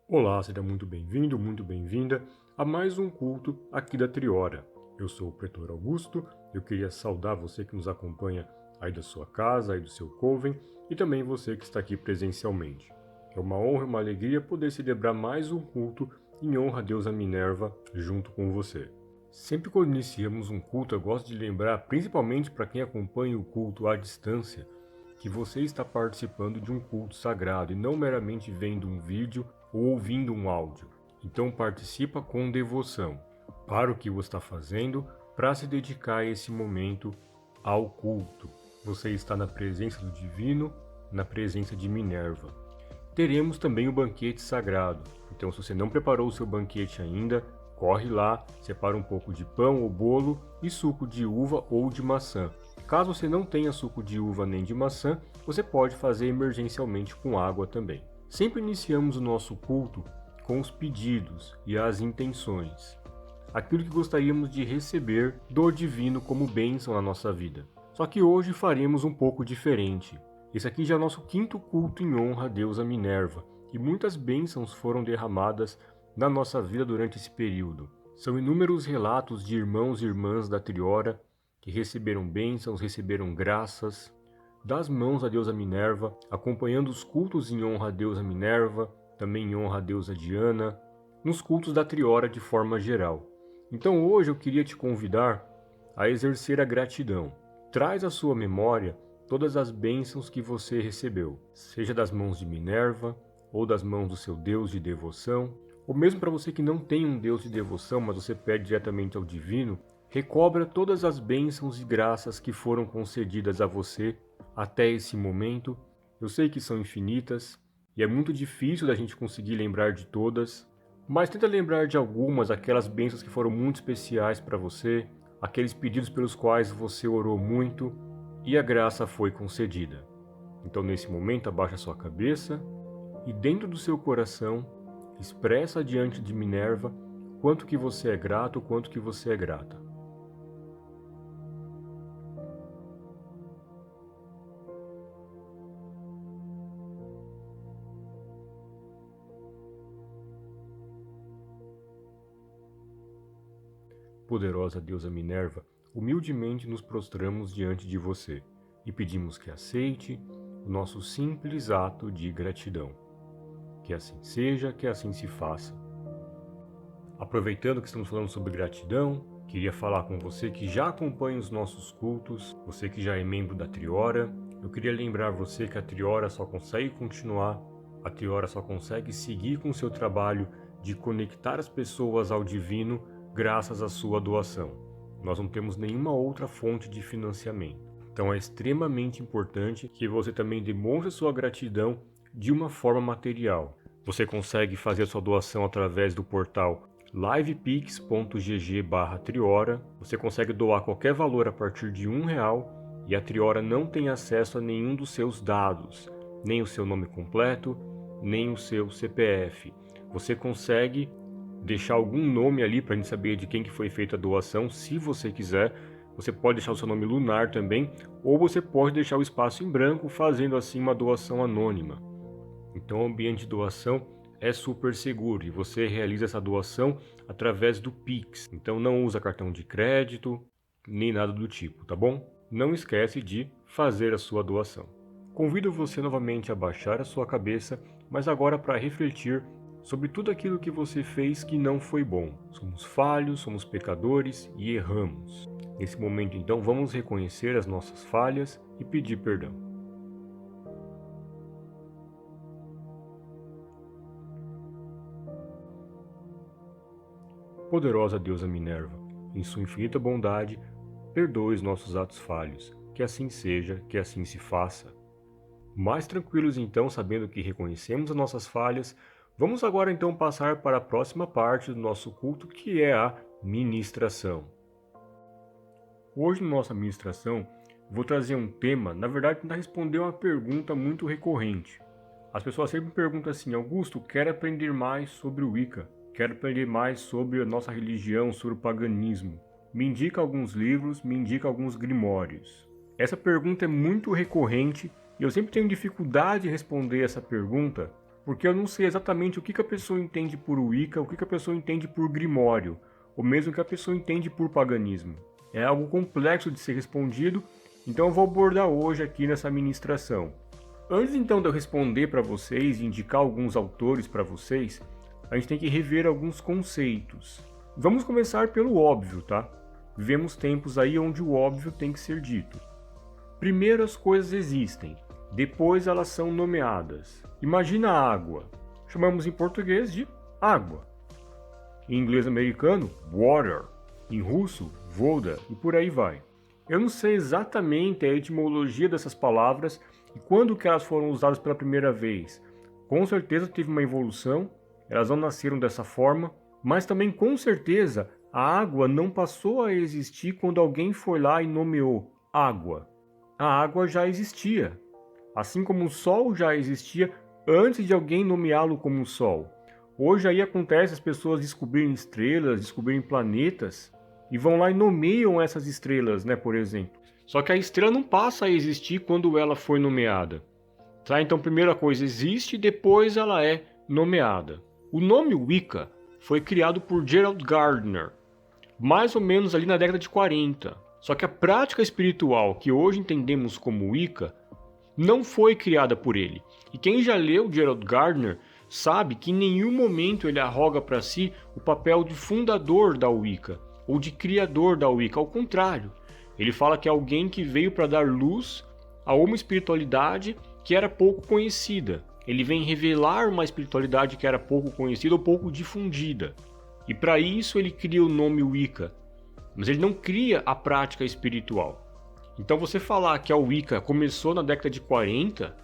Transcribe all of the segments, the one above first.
Olá, seja muito bem-vindo, muito bem-vinda a mais um culto aqui da Triora. Eu sou o Pretor Augusto, eu queria saudar você que nos acompanha aí da sua casa, aí do seu coven e também você que está aqui presencialmente. É uma honra e uma alegria poder celebrar mais um culto em honra a deusa Minerva junto com você. Sempre quando iniciamos um culto, eu gosto de lembrar, principalmente para quem acompanha o culto à distância, que você está participando de um culto sagrado e não meramente vendo um vídeo ou ouvindo um áudio. Então participa com devoção para o que você está fazendo, para se dedicar a esse momento ao culto. Você está na presença do divino, na presença de Minerva. Teremos também o banquete sagrado. Então, se você não preparou o seu banquete ainda, corre lá, separa um pouco de pão ou bolo e suco de uva ou de maçã. Caso você não tenha suco de uva nem de maçã, você pode fazer emergencialmente com água também. Sempre iniciamos o nosso culto com os pedidos e as intenções. Aquilo que gostaríamos de receber do divino como bênção na nossa vida. Só que hoje faremos um pouco diferente. Esse aqui já é o nosso quinto culto em honra à deusa Minerva, e muitas bênçãos foram derramadas na nossa vida durante esse período. São inúmeros relatos de irmãos e irmãs da Triora que receberam bênçãos, receberam graças das mãos da deusa Minerva, acompanhando os cultos em honra à deusa Minerva, também em honra à deusa Diana, nos cultos da Triora de forma geral. Então hoje eu queria te convidar a exercer a gratidão. Traz à sua memória todas as bênçãos que você recebeu, seja das mãos de Minerva, ou das mãos do seu Deus de devoção, ou mesmo para você que não tem um Deus de devoção, mas você pede diretamente ao divino, recobra todas as bênçãos e graças que foram concedidas a você até esse momento. Eu sei que são infinitas, e é muito difícil da gente conseguir lembrar de todas, mas tenta lembrar de algumas, aquelas bênçãos que foram muito especiais para você, aqueles pedidos pelos quais você orou muito, e a graça foi concedida. Então nesse momento abaixa sua cabeça e dentro do seu coração expressa diante de Minerva quanto que você é grato, quanto que você é grata. Poderosa deusa Minerva, humildemente nos prostramos diante de você e pedimos que aceite o nosso simples ato de gratidão. Que assim seja, que assim se faça. Aproveitando que estamos falando sobre gratidão, queria falar com você que já acompanha os nossos cultos, você que já é membro da Triora. Eu queria lembrar você que a Triora só consegue continuar, a Triora só consegue seguir com o seu trabalho de conectar as pessoas ao divino graças à sua doação. Nós não temos nenhuma outra fonte de financiamento. Então é extremamente importante que você também demonstre sua gratidão de uma forma material. Você consegue fazer a sua doação através do portal livepix.gg/Triora. Você consegue doar qualquer valor a partir de R$1 e a Triora não tem acesso a nenhum dos seus dados, nem o seu nome completo, nem o seu CPF. Você consegue deixar algum nome ali para a gente saber de quem que foi feita a doação, se você quiser. Você pode deixar o seu nome lunar também, ou você pode deixar o espaço em branco, fazendo assim uma doação anônima. Então o ambiente de doação é super seguro e você realiza essa doação através do Pix. Então não usa cartão de crédito, nem nada do tipo, tá bom? Não esquece de fazer a sua doação. Convido você novamente a baixar a sua cabeça, mas agora para refletir sobre tudo aquilo que você fez que não foi bom. Somos falhos, somos pecadores e erramos. Nesse momento, então, vamos reconhecer as nossas falhas e pedir perdão. Poderosa deusa Minerva, em sua infinita bondade, perdoe os nossos atos falhos, que assim seja, que assim se faça. Mais tranquilos então, sabendo que reconhecemos as nossas falhas, vamos agora então passar para a próxima parte do nosso culto, que é a ministração. Hoje, na nossa ministração, vou trazer um tema, na verdade, tentar responder uma pergunta muito recorrente. As pessoas sempre me perguntam assim: Augusto, quero aprender mais sobre o Wicca, quero aprender mais sobre a nossa religião, sobre o paganismo. Me indica alguns livros, me indica alguns grimórios. Essa pergunta é muito recorrente e eu sempre tenho dificuldade em responder essa pergunta, porque eu não sei exatamente o que a pessoa entende por Wicca, o que a pessoa entende por Grimório, ou mesmo o que a pessoa entende por paganismo. É algo complexo de ser respondido, então eu vou abordar hoje aqui nessa ministração. Antes então de eu responder para vocês e indicar alguns autores para vocês, a gente tem que rever alguns conceitos. Vamos começar pelo óbvio, tá? Vivemos tempos aí onde o óbvio tem que ser dito. Primeiro as coisas existem, depois elas são nomeadas. Imagina a água. Chamamos em português de água. Em inglês americano, water. Em russo, voda, e por aí vai. Eu não sei exatamente a etimologia dessas palavras e quando que elas foram usadas pela primeira vez. Com certeza teve uma evolução, elas não nasceram dessa forma, mas também com certeza a água não passou a existir quando alguém foi lá e nomeou água. A água já existia, assim como o sol já existia antes de alguém nomeá-lo como sol. Hoje aí acontece as pessoas descobrirem estrelas, descobrirem planetas, e vão lá e nomeiam essas estrelas, né, por exemplo. Só que a estrela não passa a existir quando ela foi nomeada. Tá? Então, primeira coisa, existe e depois ela é nomeada. O nome Wicca foi criado por Gerald Gardner, mais ou menos ali na década de 40. Só que a prática espiritual que hoje entendemos como Wicca não foi criada por ele. E quem já leu Gerald Gardner sabe que em nenhum momento ele arroga para si o papel de fundador da Wicca ou de criador da Wicca. Ao contrário, ele fala que é alguém que veio para dar luz a uma espiritualidade que era pouco conhecida. Ele vem revelar uma espiritualidade que era pouco conhecida ou pouco difundida. E para isso ele cria o nome Wicca, mas ele não cria a prática espiritual. Então você falar que a Wicca começou na década de 40,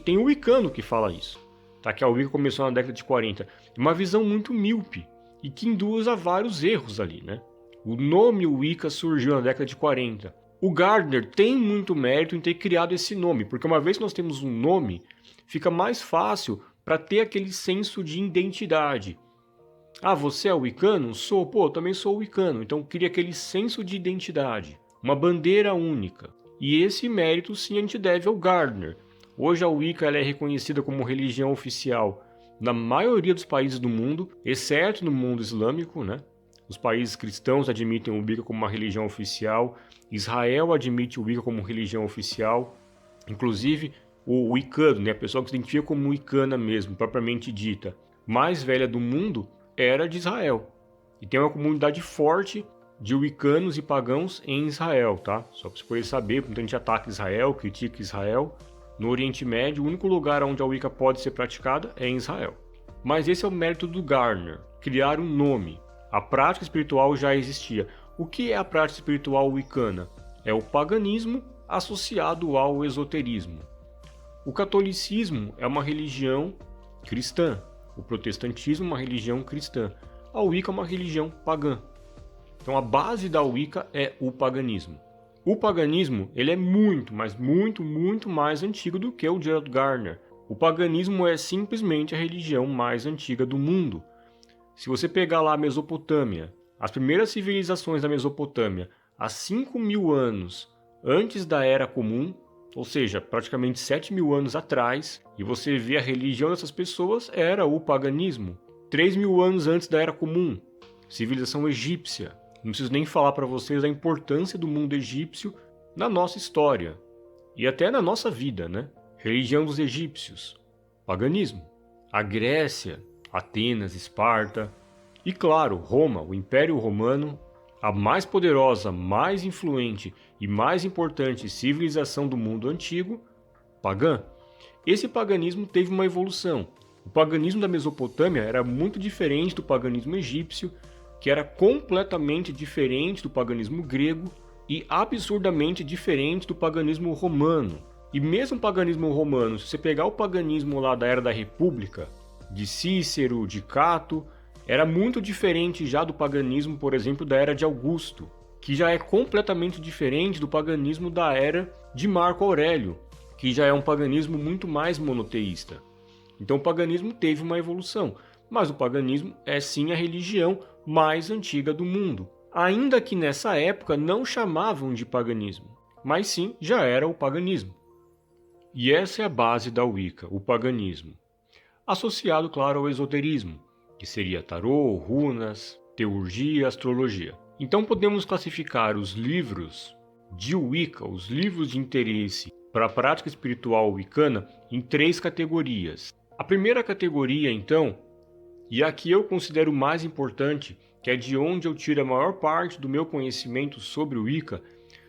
tem um wicano que fala isso, tá? Que a Wicca começou na década de 40. É uma visão muito míope e que induz a vários erros ali, né? O nome Wicca surgiu na década de 40. O Gardner tem muito mérito em ter criado esse nome, porque uma vez que nós temos um nome, fica mais fácil para ter aquele senso de identidade. Ah, você é wicano? Sou. Pô, eu também sou wicano. Então cria aquele senso de identidade, uma bandeira única. E esse mérito sim a gente deve ao Gardner. Hoje a Wicca ela é reconhecida como religião oficial na maioria dos países do mundo, exceto no mundo islâmico, né? Os países cristãos admitem o Wicca como uma religião oficial. Israel admite o Wicca como religião oficial. Inclusive, o wicano, né, a pessoa que se identifica como wicana mesmo, propriamente dita, mais velha do mundo, era de Israel. E tem uma comunidade forte de wicanos e pagãos em Israel, tá? Só para você poder saber, muita gente ataca Israel, critica Israel. No Oriente Médio, o único lugar onde a Wicca pode ser praticada é em Israel. Mas esse é o mérito do Gardner, criar um nome. A prática espiritual já existia. O que é a prática espiritual wicana? É o paganismo associado ao esoterismo. O catolicismo é uma religião cristã. O protestantismo é uma religião cristã. A Wicca é uma religião pagã. Então a base da Wicca é o paganismo. O paganismo ele é muito, mas muito, muito mais antigo do que o Gerald Gardner. O paganismo é simplesmente a religião mais antiga do mundo. Se você pegar lá a Mesopotâmia, as primeiras civilizações da Mesopotâmia, há 5.000 anos antes da Era Comum, ou seja, praticamente 7.000 anos atrás, e você vê a religião dessas pessoas era o paganismo. 3.000 anos antes da Era Comum, civilização egípcia. Não preciso nem falar para vocês a importância do mundo egípcio na nossa história e até na nossa vida, né? Religião dos egípcios, paganismo. A Grécia, Atenas, Esparta e, claro, Roma, o Império Romano, a mais poderosa, mais influente e mais importante civilização do mundo antigo, pagã. Esse paganismo teve uma evolução. O paganismo da Mesopotâmia era muito diferente do paganismo egípcio, que era completamente diferente do paganismo grego e absurdamente diferente do paganismo romano. E mesmo o paganismo romano, se você pegar o paganismo lá da Era da República, de Cícero, de Cato, era muito diferente já do paganismo, por exemplo, da Era de Augusto, que já é completamente diferente do paganismo da Era de Marco Aurélio, que já é um paganismo muito mais monoteísta. Então o paganismo teve uma evolução, mas o paganismo é sim a religião mais antiga do mundo. Ainda que nessa época não chamavam de paganismo, mas sim já era o paganismo. E essa é a base da Wicca, o paganismo. associado, claro, ao esoterismo, que seria tarô, runas, teurgia, astrologia. Então podemos classificar os livros de Wicca, os livros de interesse para a prática espiritual wicana, em 3 categorias. A primeira categoria, então, e a que eu considero mais importante, que é de onde eu tiro a maior parte do meu conhecimento sobre o Wicca,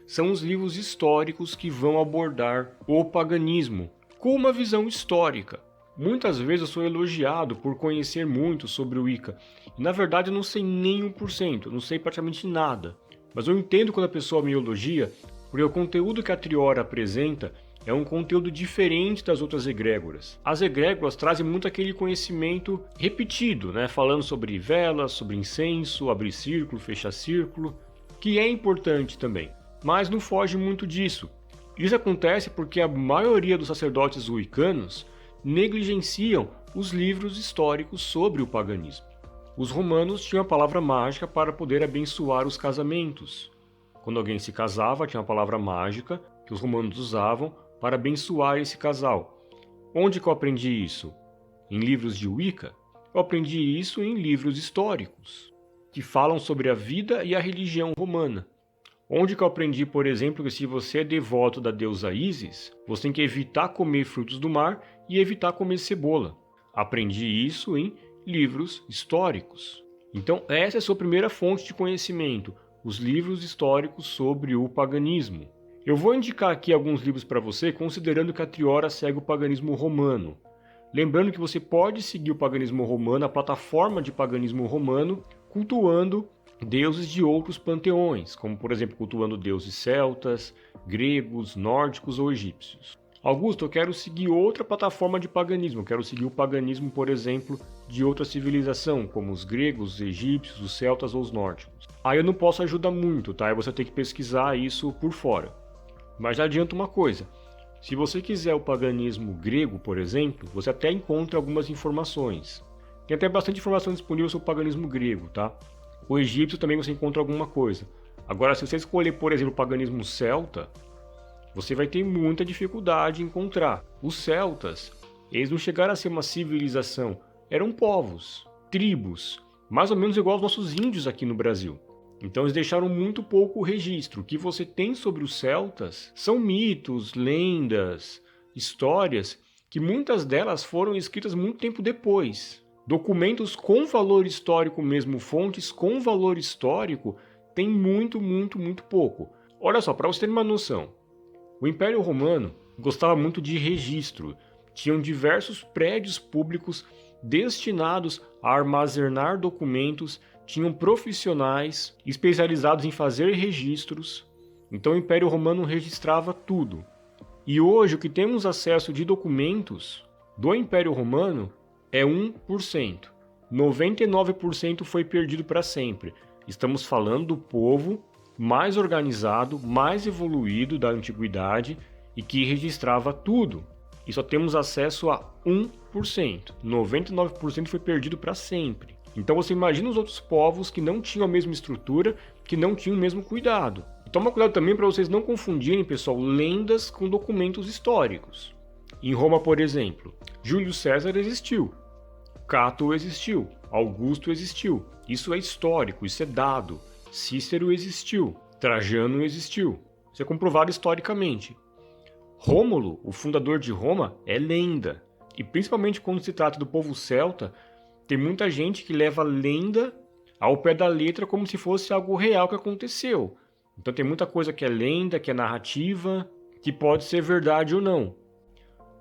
são os livros históricos que vão abordar o paganismo com uma visão histórica. Muitas vezes eu sou elogiado por conhecer muito sobre o Wicca, e na verdade eu não sei nem 1%, eu não sei praticamente nada. Mas eu entendo quando a pessoa me elogia, porque o conteúdo que a Triora apresenta é um conteúdo diferente das outras egrégoras. As egrégoras trazem muito aquele conhecimento repetido, né? Falando sobre velas, sobre incenso, abrir círculo, fechar círculo, que é importante também, mas não foge muito disso. Isso acontece porque a maioria dos sacerdotes wiccanos negligenciam os livros históricos sobre o paganismo. Os romanos tinham a palavra mágica para poder abençoar os casamentos. Quando alguém se casava, tinha uma palavra mágica que os romanos usavam para abençoar esse casal. Onde que eu aprendi isso? Em livros de Wicca? Eu aprendi isso em livros históricos, que falam sobre a vida e a religião romana. Onde que eu aprendi, por exemplo, que se você é devoto da deusa Ísis, você tem que evitar comer frutos do mar e evitar comer cebola. Aprendi isso em livros históricos. Então, essa é a sua primeira fonte de conhecimento, os livros históricos sobre o paganismo. Eu vou indicar aqui alguns livros para você, considerando que a Triora segue o paganismo romano. Lembrando que você pode seguir o paganismo romano, a plataforma de paganismo romano, cultuando deuses de outros panteões, como por exemplo cultuando deuses celtas, gregos, nórdicos ou egípcios. Augusto, eu quero seguir outra plataforma de paganismo, eu quero seguir o paganismo, por exemplo, de outra civilização, como os gregos, os egípcios, os celtas ou os nórdicos. Aí eu não posso ajudar muito, tá? Aí você tem que pesquisar isso por fora. Mas já adianto uma coisa, se você quiser o paganismo grego, por exemplo, você até encontra algumas informações. Tem até bastante informação disponível sobre o paganismo grego, tá? O egípcio também você encontra alguma coisa. Agora, se você escolher, por exemplo, o paganismo celta, você vai ter muita dificuldade em encontrar. Os celtas, eles não chegaram a ser uma civilização, eram povos, tribos, mais ou menos igual aos nossos índios aqui no Brasil. Então eles deixaram muito pouco registro. O que você tem sobre os celtas são mitos, lendas, histórias, que muitas delas foram escritas muito tempo depois. Documentos com valor histórico mesmo, fontes com valor histórico, tem muito pouco. Olha só, para você ter uma noção, o Império Romano gostava muito de registro. Tinham diversos prédios públicos destinados a armazenar documentos, tinham profissionais especializados em fazer registros. Então o Império Romano registrava tudo. E hoje o que temos acesso de documentos do Império Romano é 1%. 99% foi perdido para sempre. Estamos falando do povo mais organizado, mais evoluído da antiguidade e que registrava tudo. E só temos acesso a 1%. 99% foi perdido para sempre. Então você imagina os outros povos que não tinham a mesma estrutura, que não tinham o mesmo cuidado. Toma cuidado também para vocês não confundirem, pessoal, lendas com documentos históricos. Em Roma, por exemplo, Júlio César existiu, Cato existiu, Augusto existiu. Isso é histórico, isso é dado. Cícero existiu, Trajano existiu. Isso é comprovado historicamente. Rômulo, o fundador de Roma, é lenda. E principalmente quando se trata do povo celta, tem muita gente que leva a lenda ao pé da letra como se fosse algo real que aconteceu. Então tem muita coisa que é lenda, que é narrativa, que pode ser verdade ou não.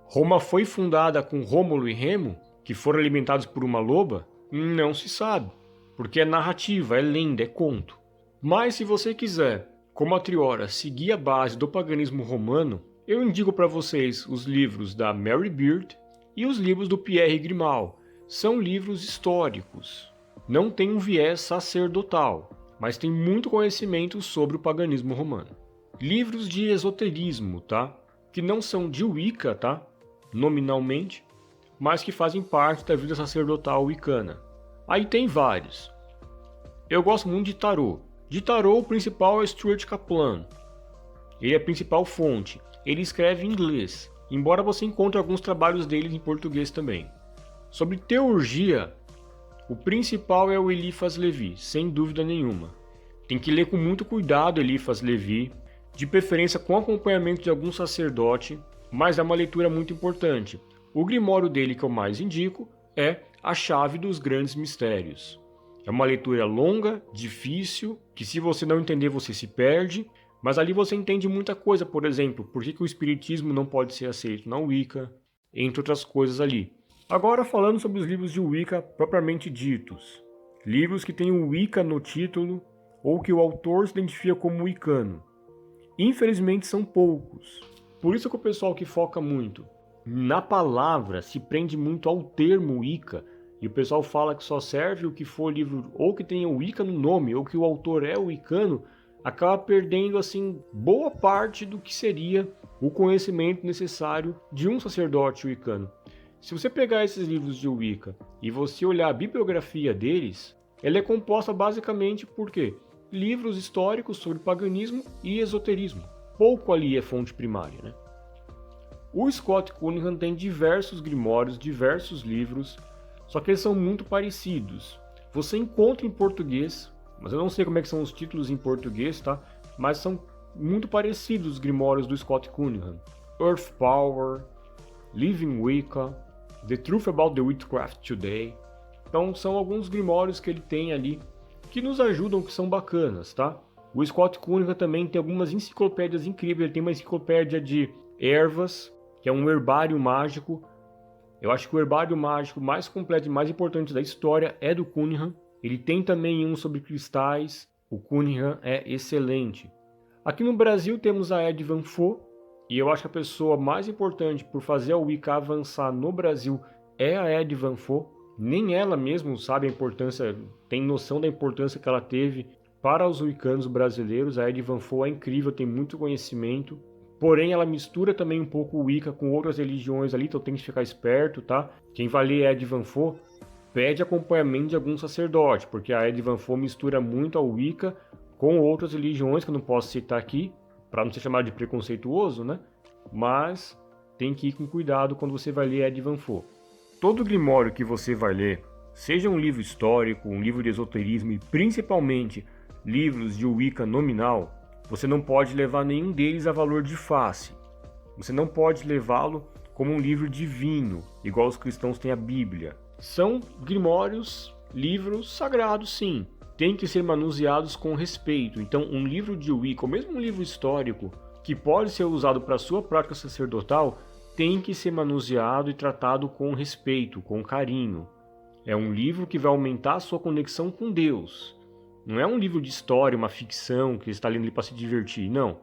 Roma foi fundada com Rômulo e Remo, que foram alimentados por uma loba? Não se sabe, porque é narrativa, é lenda, é conto. Mas se você quiser, como a Triora, seguir a base do paganismo romano, eu indico para vocês os livros da Mary Beard e os livros do Pierre Grimal. São livros históricos, não tem um viés sacerdotal, mas tem muito conhecimento sobre o paganismo romano. Livros de esoterismo, tá? Que não são de Wicca, tá? Nominalmente, mas que fazem parte da vida sacerdotal wicana. Aí tem vários. Eu gosto muito de tarô. De tarô, o principal é Stuart Kaplan. Ele é a principal fonte. Ele escreve em inglês, embora você encontre alguns trabalhos dele em português também. Sobre teurgia, o principal é o Eliphas Levi, sem dúvida nenhuma. Tem que ler com muito cuidado Eliphas Levi, de preferência com acompanhamento de algum sacerdote, mas é uma leitura muito importante. O grimório dele que eu mais indico é A Chave dos Grandes Mistérios. É uma leitura longa, difícil, que se você não entender você se perde, mas ali você entende muita coisa, por exemplo, por que o espiritismo não pode ser aceito na Wicca, entre outras coisas ali. Agora falando sobre os livros de Wicca propriamente ditos. Livros que têm o Wicca no título ou que o autor se identifica como wiccano. Infelizmente são poucos. Por isso que o pessoal que foca muito na palavra se prende muito ao termo Wicca, e o pessoal fala que só serve o que for livro ou que tenha o Wicca no nome ou que o autor é wiccano, acaba perdendo assim boa parte do que seria o conhecimento necessário de um sacerdote wiccano. Se você pegar esses livros de Wicca e você olhar a bibliografia deles, ela é composta basicamente por quê? Livros históricos sobre paganismo e esoterismo. Pouco ali é fonte primária, né? O Scott Cunningham tem diversos grimórios, diversos livros, só que eles são muito parecidos. Você encontra em português, mas eu não sei como é que são os títulos em português, tá? Mas são muito parecidos os grimórios do Scott Cunningham. Earth Power, Living Wicca, The Truth About the Witchcraft Today. Então são alguns grimórios que ele tem ali que nos ajudam, que são bacanas, tá? O Scott Cunningham também tem algumas enciclopédias incríveis. Ele tem uma enciclopédia de ervas, que é um herbário mágico. Eu acho que o herbário mágico mais completo e mais importante da história é do Cunningham. Ele tem também um sobre cristais. O Cunningham é excelente. Aqui no Brasil temos a Ed Van Foo, e eu acho que a pessoa mais importante por fazer a Wicca avançar no Brasil é a Ed Van Foo. Nem ela mesma sabe a importância, tem noção da importância que ela teve para os wiccanos brasileiros. A Ed Van Foo é incrível, tem muito conhecimento. Porém, ela mistura também um pouco o Wicca com outras religiões ali, então tem que ficar esperto, tá? Quem vai ler Ed Van Foo, pede acompanhamento de algum sacerdote, porque a Ed Van Foo mistura muito a Wicca com outras religiões, que eu não posso citar aqui, para não ser chamado de preconceituoso, né? Mas tem que ir com cuidado quando você vai ler Ed Van Foo. Todo grimório que você vai ler, seja um livro histórico, um livro de esoterismo e principalmente livros de Wicca nominal, você não pode levar nenhum deles a valor de face. Você não pode levá-lo como um livro divino, igual os cristãos têm a Bíblia. São grimórios, livros sagrados, sim. Tem que ser manuseados com respeito. Então, um livro de Wicca, ou mesmo um livro histórico, que pode ser usado para a sua prática sacerdotal, tem que ser manuseado e tratado com respeito, com carinho. É um livro que vai aumentar a sua conexão com Deus. Não é um livro de história, uma ficção que está lendo ali para se divertir, não.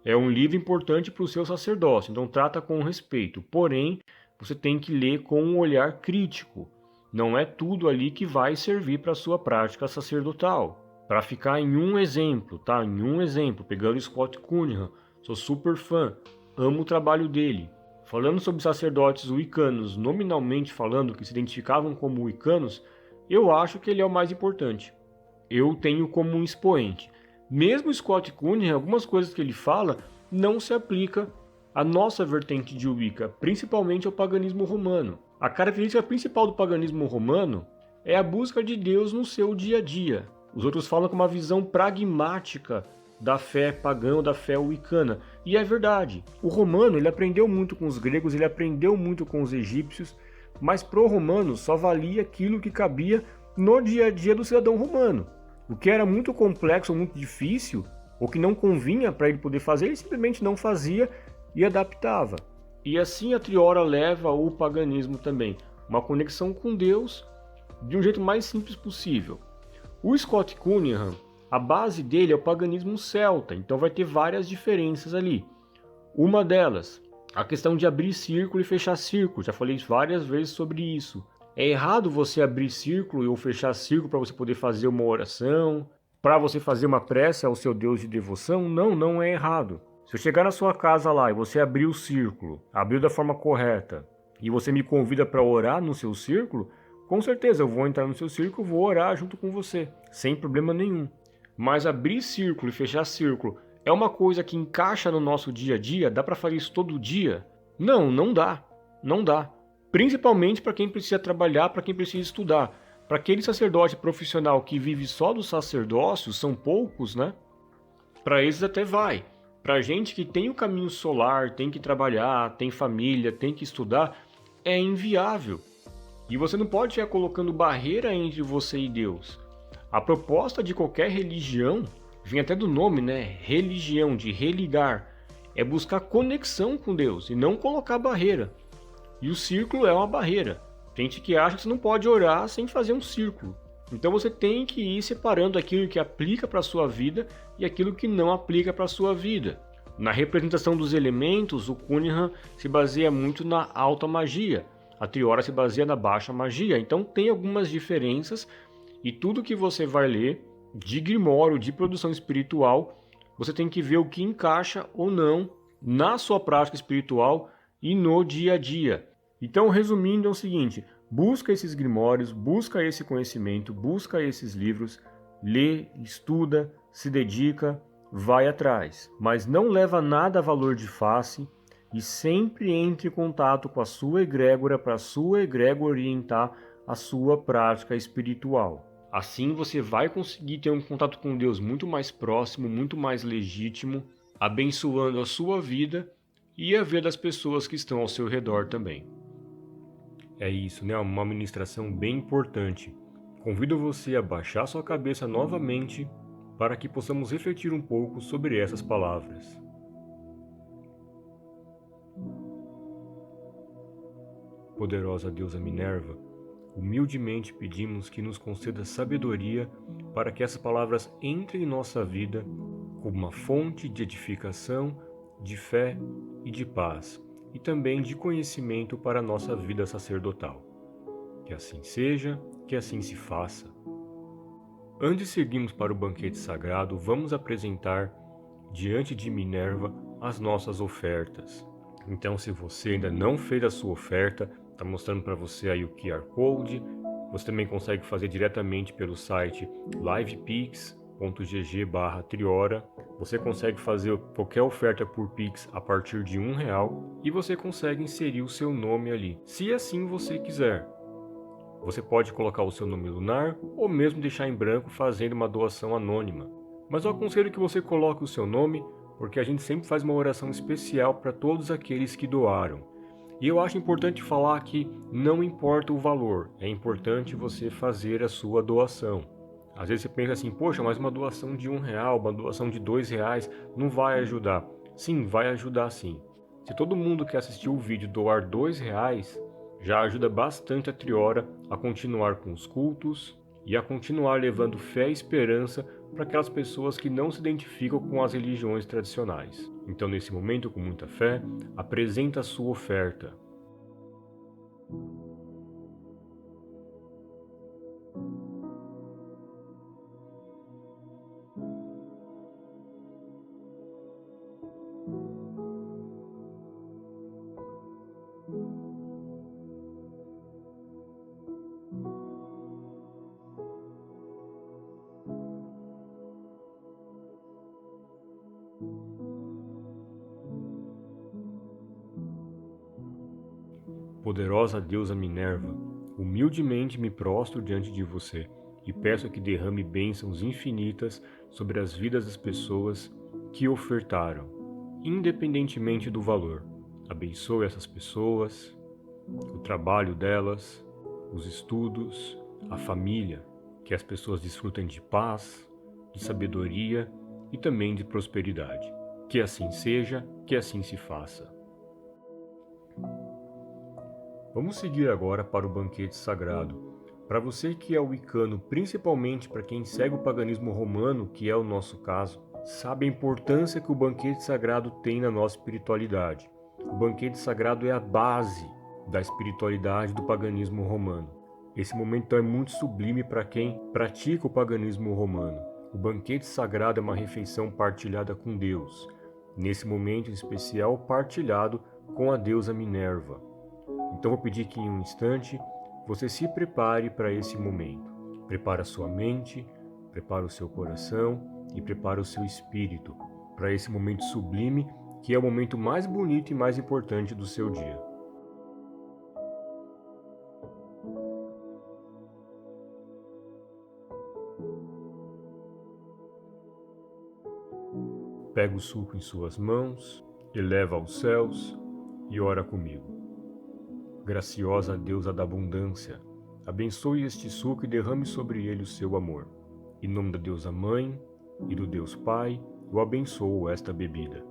É um livro importante para o seu sacerdócio, então trata com respeito. Porém, você tem que ler com um olhar crítico. Não é tudo ali que vai servir para a sua prática sacerdotal. Para ficar em um exemplo, tá? Em um exemplo, pegando Scott Cunningham, sou super fã, amo o trabalho dele. Falando sobre sacerdotes wiccanos, nominalmente falando, que se identificavam como wiccanos, eu acho que ele é o mais importante. Eu tenho como um expoente. Mesmo Scott Cunningham, algumas coisas que ele fala não se aplica à nossa vertente de Wicca, principalmente ao paganismo romano. A característica principal do paganismo romano é a busca de Deus no seu dia a dia. Os outros falam com uma visão pragmática da fé pagã ou da fé wiccana. E é verdade. O romano ele aprendeu muito com os gregos, ele aprendeu muito com os egípcios, mas pro romano só valia aquilo que cabia no dia a dia do cidadão romano. O que era muito complexo ou muito difícil, ou que não convinha para ele poder fazer, ele simplesmente não fazia e adaptava. E assim a Triora leva o paganismo também, uma conexão com Deus de um jeito mais simples possível. O Scott Cunningham, a base dele é o paganismo celta, então vai ter várias diferenças ali. Uma delas, a questão de abrir círculo e fechar círculo, já falei várias vezes sobre isso. É errado você abrir círculo ou fechar círculo para você poder fazer uma oração, para você fazer uma prece ao seu Deus de devoção? Não, não é errado. Se eu chegar na sua casa lá e você abrir o círculo, abriu da forma correta, e você me convida para orar no seu círculo, com certeza eu vou entrar no seu círculo e vou orar junto com você, sem problema nenhum. Mas abrir círculo e fechar círculo é uma coisa que encaixa no nosso dia a dia? Dá para fazer isso todo dia? Não, não dá. Não dá. principalmente para quem precisa trabalhar, para quem precisa estudar. Para aquele sacerdote profissional que vive só do sacerdócio, são poucos, né? Para eles até vai. Para gente que tem o caminho solar, tem que trabalhar, tem família, tem que estudar, é inviável. E você não pode ficar colocando barreira entre você e Deus. A proposta de qualquer religião, vem até do nome, né? Religião, de religar, é buscar conexão com Deus e não colocar barreira. E o círculo é uma barreira. Tem gente que acha que você não pode orar sem fazer um círculo. Então você tem que ir separando aquilo que aplica para a sua vida e aquilo que não aplica para a sua vida. Na representação dos elementos, o Cunningham se baseia muito na alta magia. A Triora se baseia na baixa magia. Então tem algumas diferenças e tudo que você vai ler de grimório, de produção espiritual, você tem que ver o que encaixa ou não na sua prática espiritual e no dia a dia. Então, resumindo, é o seguinte: busca esses grimórios, busca esse conhecimento, busca esses livros, lê, estuda, se dedica, vai atrás. Mas não leva nada a valor de face e sempre entre em contato com a sua egrégora para a sua egrégora orientar a sua prática espiritual. Assim você vai conseguir ter um contato com Deus muito mais próximo, muito mais legítimo, abençoando a sua vida e a vida das pessoas que estão ao seu redor também. É isso, né? Uma ministração bem importante. Convido você a baixar sua cabeça novamente para que possamos refletir um pouco sobre essas palavras. Poderosa deusa Minerva, humildemente pedimos que nos conceda sabedoria para que essas palavras entrem em nossa vida como uma fonte de edificação, de fé e de paz, e também de conhecimento para a nossa vida sacerdotal. Que assim seja, que assim se faça. Antes de seguirmos para o banquete sagrado, vamos apresentar diante de Minerva as nossas ofertas. Então, se você ainda não fez a sua oferta, está mostrando para você aí o QR Code. Você também consegue fazer diretamente pelo site livepix.gg/triora. Você consegue fazer qualquer oferta por Pix a partir de R$1 e você consegue inserir o seu nome ali, se assim você quiser. Você pode colocar o seu nome lunar ou mesmo deixar em branco fazendo uma doação anônima. Mas eu aconselho que você coloque o seu nome, porque a gente sempre faz uma oração especial para todos aqueles que doaram. E eu acho importante falar que não importa o valor, é importante você fazer a sua doação. Às vezes você pensa assim, poxa, mas uma doação de R$1, uma doação de R$2 não vai ajudar. Sim, vai ajudar sim. Se todo mundo que assistiu o vídeo doar R$2, já ajuda bastante a Triora a continuar com os cultos e a continuar levando fé e esperança para aquelas pessoas que não se identificam com as religiões tradicionais. Então, nesse momento, com muita fé, apresenta a sua oferta. Poderosa deusa Minerva, humildemente me prostro diante de você e peço que derrame bênçãos infinitas sobre as vidas das pessoas que ofertaram, independentemente do valor. Abençoe essas pessoas, o trabalho delas, os estudos, a família, que as pessoas desfrutem de paz, de sabedoria e também de prosperidade. Que assim seja, que assim se faça. Vamos seguir agora para o banquete sagrado. Para você que é wicano, principalmente para quem segue o paganismo romano, que é o nosso caso, sabe a importância que o banquete sagrado tem na nossa espiritualidade. O banquete sagrado é a base da espiritualidade do paganismo romano. Esse momento é muito sublime para quem pratica o paganismo romano. O banquete sagrado é uma refeição partilhada com Deus. Nesse momento especial, partilhado com a deusa Minerva. Então vou pedir que em um instante você se prepare para esse momento. Prepara a sua mente, prepara o seu coração e prepara o seu espírito para esse momento sublime que é o momento mais bonito e mais importante do seu dia. Pega o suco em suas mãos, eleva aos céus e ora comigo. Graciosa deusa da abundância, abençoe este suco e derrame sobre ele o seu amor. Em nome da deusa Mãe e do Deus Pai, eu abençoo esta bebida.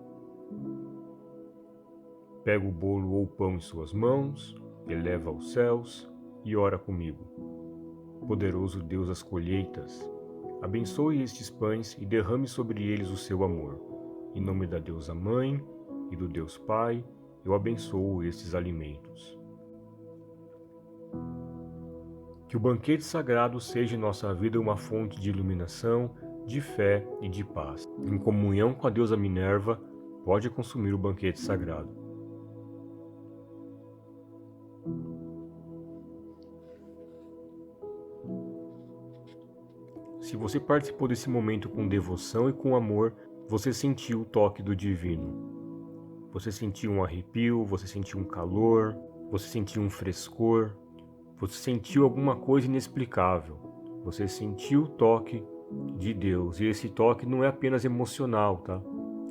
Pega o bolo ou pão em suas mãos, eleva aos céus e ora comigo. Poderoso Deus das colheitas, abençoe estes pães e derrame sobre eles o seu amor. Em nome da deusa Mãe e do Deus Pai, eu abençoo estes alimentos. Que o banquete sagrado seja em nossa vida uma fonte de iluminação, de fé e de paz. Em comunhão com a deusa Minerva, pode consumir o banquete sagrado. Se você participou desse momento com devoção e com amor, você sentiu o toque do divino. Você sentiu um arrepio, você sentiu um calor, você sentiu um frescor, você sentiu alguma coisa inexplicável. Você sentiu o toque de Deus. E esse toque não é apenas emocional, tá?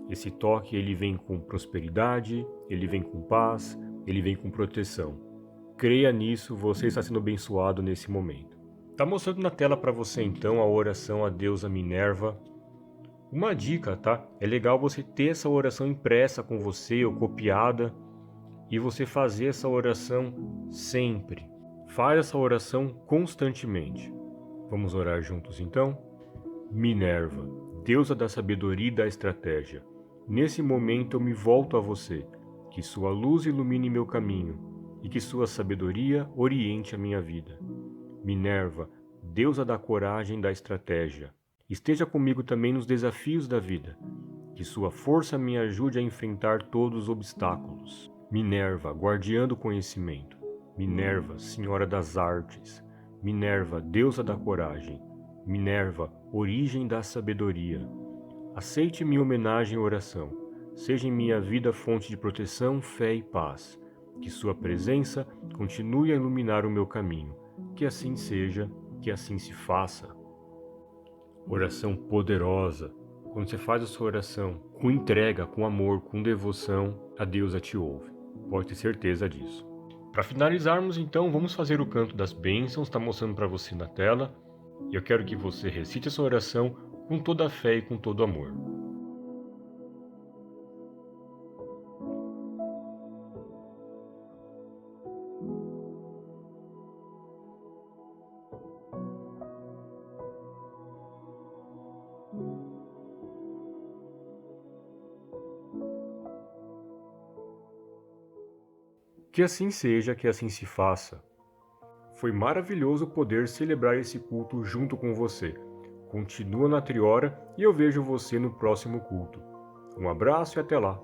Esse toque ele vem com prosperidade, ele vem com paz, ele vem com proteção. Creia nisso, você está sendo abençoado nesse momento. Está mostrando na tela para você então a oração à deusa Minerva. Uma dica, tá? É legal você ter essa oração impressa com você ou copiada e você fazer essa oração sempre. Faz essa oração constantemente. Vamos orar juntos então? Minerva, deusa da sabedoria e da estratégia, nesse momento eu me volto a você, que sua luz ilumine meu caminho e que sua sabedoria oriente a minha vida. Minerva, deusa da coragem e da estratégia, esteja comigo também nos desafios da vida, que sua força me ajude a enfrentar todos os obstáculos. Minerva, guardiã do conhecimento. Minerva, senhora das artes. Minerva, deusa da coragem. Minerva, origem da sabedoria. Aceite minha homenagem e oração. Seja em minha vida fonte de proteção, fé e paz. Que sua presença continue a iluminar o meu caminho. Que assim seja, que assim se faça. Oração poderosa. Quando você faz a sua oração com entrega, com amor, com devoção, a deusa te ouve. Pode ter certeza disso. Para finalizarmos, então, vamos fazer o canto das bênçãos, está mostrando para você na tela. E eu quero que você recite essa oração com toda a fé e com todo amor. Que assim seja, que assim se faça. Foi maravilhoso poder celebrar esse culto junto com você. Continua na Triora e eu vejo você no próximo culto. Um abraço e até lá!